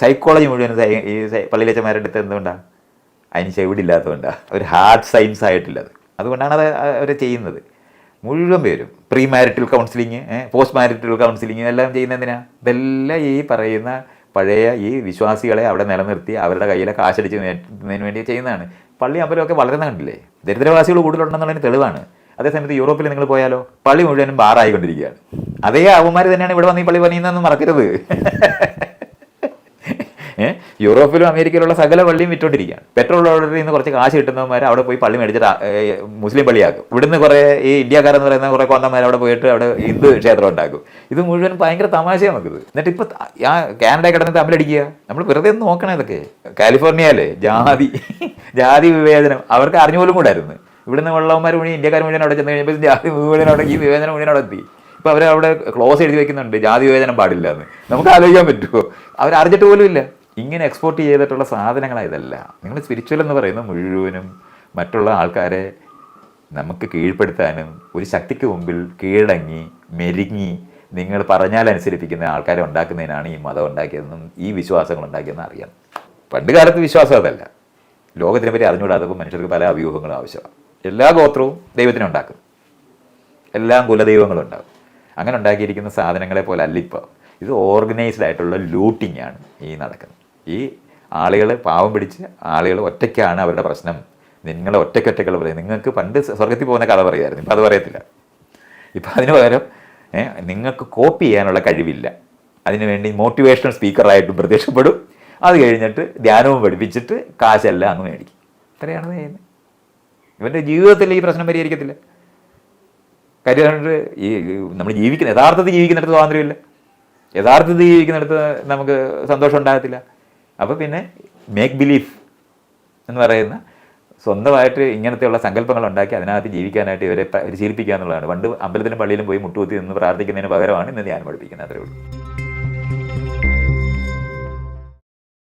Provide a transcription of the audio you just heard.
Psychology മുഴുവൻ ഈ പള്ളിയിലച്ചന്മാരുടെ അടുത്ത് എന്തുകൊണ്ടാണ്? അതിന് ചെവിടില്ലാത്തതുകൊണ്ടാണ്. ഒരു ഹാർഡ് സയൻസ് ആയിട്ടില്ലത്. അതുകൊണ്ടാണ് അത് അവർ ചെയ്യുന്നത്. മുഴുവൻ പേരും pre marital counselling, post marital counselling എല്ലാം ചെയ്യുന്നതിനാ? ഇതെല്ലാം ഈ പറയുന്ന പഴയ ഈ വിശ്വാസികളെ അവിടെ നിലനിർത്തി അവരുടെ കയ്യിലെ കാശടിച്ച് നേടുന്നതിന് വേണ്ടി ചെയ്യുന്നതാണ്. പള്ളി അമ്പലമൊക്കെ വളരുന്ന കണ്ടില്ലേ? ദരിദ്രവാസികൾ കൂടുതലുണ്ടെന്നുള്ളതിന് തെളിവാണ്. അതേസമയത്ത് യൂറോപ്പിൽ നിങ്ങൾ പോയാലോ, പള്ളി മുഴുവനും ബാറായിക്കൊണ്ടിരിക്കുകയാണ്. അതേ അവന്മാർ തന്നെയാണ് ഇവിടെ വന്ന് ഈ പള്ളി പണിയുന്നതെന്ന് മറക്കരുത്. യൂറോപ്പിലും അമേരിക്കയിലുള്ള സകല പള്ളിയും വിറ്റോണ്ടിരിക്കുകയാണ്. പെട്രോൾ ഓർഡറിൽ നിന്ന് കുറച്ച് കാശ് കിട്ടുന്നവന്മാർ അവിടെ പോയി പള്ളി മേടിച്ചിട്ട് മുസ്ലിം പള്ളിയാക്കും. ഇവിടുന്ന് കുറേ ഈ ഇന്ത്യക്കാരെന്ന് പറയുന്ന കുറേ കൊന്തന്മാർ അവിടെ പോയിട്ട് അവിടെ ഹിന്ദു ക്ഷേത്രം ഉണ്ടാക്കും. ഇത് മുഴുവൻ ഭയങ്കര തമാശയാണ് നമുക്കിത്. എന്നിട്ട് ഇപ്പോൾ ആ കാനഡ കിടന്ന് തമ്മിലടിക്കുക. നമ്മൾ വെറുതെ ഒന്ന് നോക്കണം. ഇതൊക്കെ കാലിഫോർണിയയിലെ ജാതി വിവേചനം അവർക്ക് അറിഞ്ഞുപോലും കൂടായിരുന്നു. ഇവിടുന്ന് ഉള്ളവന്മാർ മുഴുവൻ ഇന്ത്യക്കാർ മുഴുവൻ അവിടെ ചെന്ന് കഴിഞ്ഞപ്പോൾ ജാതി മുഴുവൻ അവിടെ ഈ വിവേചനം മുഴുവൻ അവിടെ എത്തി. ഇപ്പോൾ അവരവിടെ ക്ലോസ് എഴുതി വയ്ക്കുന്നുണ്ട്, ജാതി വിവേചനം പാടില്ല എന്ന്. നമുക്ക് ആലോചിക്കാൻ പറ്റുമോ? അവരറിഞ്ഞിട്ട് പോലും ഇല്ല. ഇങ്ങനെ എക്സ്പോർട്ട് ചെയ്തിട്ടുള്ള സാധനങ്ങളാണ് ഇതല്ല. നിങ്ങൾ സ്പിരിച്വൽ എന്ന് പറയുന്ന മുഴുവനും മറ്റുള്ള ആൾക്കാരെ നമുക്ക് കീഴ്പ്പെടുത്താനും ഒരു ശക്തിക്ക് മുമ്പിൽ കീഴടങ്ങി മെരുങ്ങി നിങ്ങൾ പറഞ്ഞാൽ അനുസരിപ്പിക്കുന്ന ആൾക്കാരെ ഉണ്ടാക്കുന്നതിനാണ് ഈ മതം ഉണ്ടാക്കിയതെന്നും ഈ വിശ്വാസങ്ങൾ ഉണ്ടാക്കിയതെന്ന് അറിയാം. പണ്ട് കാലത്ത് വിശ്വാസം അതല്ല. ലോകത്തിനെ പറ്റി അറിഞ്ഞുകൂടാത്തപ്പോൾ മനുഷ്യർക്ക് പല അഭ്യൂഹങ്ങളും ആവശ്യമാണ്. എല്ലാ ഗോത്രവും ദൈവത്തിനെ ഉണ്ടാക്കും, എല്ലാം കുലദൈവങ്ങളും ഉണ്ടാകും. അങ്ങനെ ഉണ്ടാക്കിയിരിക്കുന്ന സാധനങ്ങളെ പോലെ അല്ല ഇപ്പോൾ. ഇത് ഓർഗനൈസ്ഡ് ആയിട്ടുള്ള ലൂട്ടിംഗ് ആണ് ഈ നടക്കുന്നത്. ഈ ആളുകൾ പാവം പിടിച്ച് ആളുകൾ ഒറ്റയ്ക്കാണ് അവരുടെ പ്രശ്നം. നിങ്ങൾ ഒറ്റയ്ക്കൊറ്റയ്ക്കുള്ള പറയും. നിങ്ങൾക്ക് പണ്ട് സ്വർഗത്തിൽ പോകുന്ന കഥ പറയുമായിരുന്നു, ഇപ്പം അത് പറയത്തില്ല. ഇപ്പം അതിന് പകരം നിങ്ങൾക്ക് കോപ്പി ചെയ്യാനുള്ള കഴിവില്ല. അതിനുവേണ്ടി മോട്ടിവേഷണൽ സ്പീക്കറായിട്ട് പ്രത്യക്ഷപ്പെടും. അത് കഴിഞ്ഞിട്ട് ധ്യാനവും പഠിപ്പിച്ചിട്ട് കാശെല്ലാം അങ്ങ് മേടിക്കും. ഇത്രയാണ് ചെയ്യുന്നത്. ഇവൻ്റെ ജീവിതത്തിൽ ഈ പ്രശ്നം പരിഹരിക്കത്തില്ല. കാര്യം ഈ നമ്മൾ യഥാർത്ഥത്തിൽ ജീവിക്കുന്നിടത്ത് സ്വാതന്ത്ര്യമില്ല, യഥാർത്ഥത്തിൽ ജീവിക്കുന്നിടത്ത് നമുക്ക് സന്തോഷം ഉണ്ടാകത്തില്ല. അപ്പോൾ പിന്നെ മേക്ക് ബിലീഫ് എന്ന് പറയുന്ന സ്വന്തമായിട്ട് ഇങ്ങനത്തെയുള്ള സങ്കല്പങ്ങൾ ഉണ്ടാക്കി അതിനകത്ത് ജീവിക്കാനായിട്ട് ഇവരെ പരിശീലിപ്പിക്കുക എന്നുള്ളതാണ്. പണ്ട് അമ്പലത്തിലും പള്ളിയിലും പോയി മുട്ടുകുത്തി നിന്ന് പ്രാർത്ഥിക്കുന്നതിന് പകരമാണ് ഇന്ന് ധ്യാനം പഠിപ്പിക്കുന്നത്. അത്രേ ഉള്ളൂ.